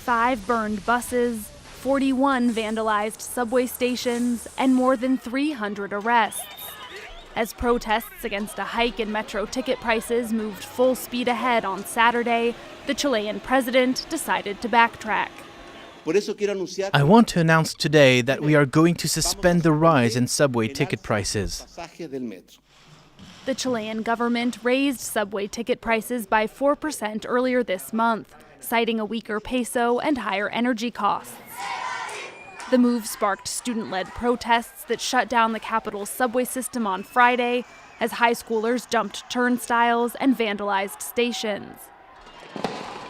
5 burned buses, 41 vandalized subway stations, and more than 300 arrests. As protests against a hike in metro ticket prices moved full speed ahead on Saturday, the Chilean president decided to backtrack. I want to announce today that we are going to suspend the rise in subway ticket prices. The Chilean government raised subway ticket prices by 4% earlier this month, citing a weaker peso and higher energy costs. The move sparked student-led protests that shut down the capital's subway system on Friday as high schoolers jumped turnstiles and vandalized stations.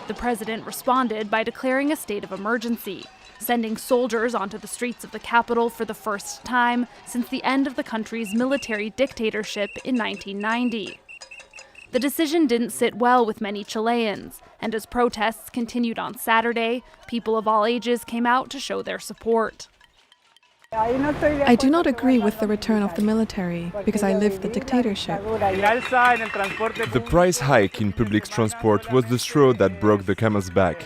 The president responded by declaring a state of emergency, sending soldiers onto the streets of the capital for the first time since the end of the country's military dictatorship in 1990. The decision didn't sit well with many Chileans, and as protests continued on Saturday, people of all ages came out to show their support. I do not agree with the return of the military because I lived the dictatorship. The price hike in public transport was the straw that broke the camel's back.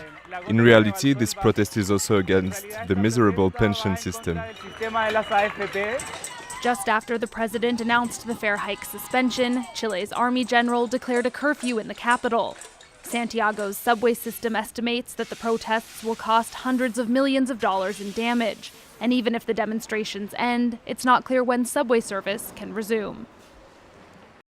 In reality, this protest is also against the miserable pension system. Just after the president announced the fare hike suspension, Chile's army general declared a curfew in the capital. Santiago's subway system estimates that the protests will cost hundreds of millions of dollars in damage. And even if the demonstrations end, it's not clear when subway service can resume.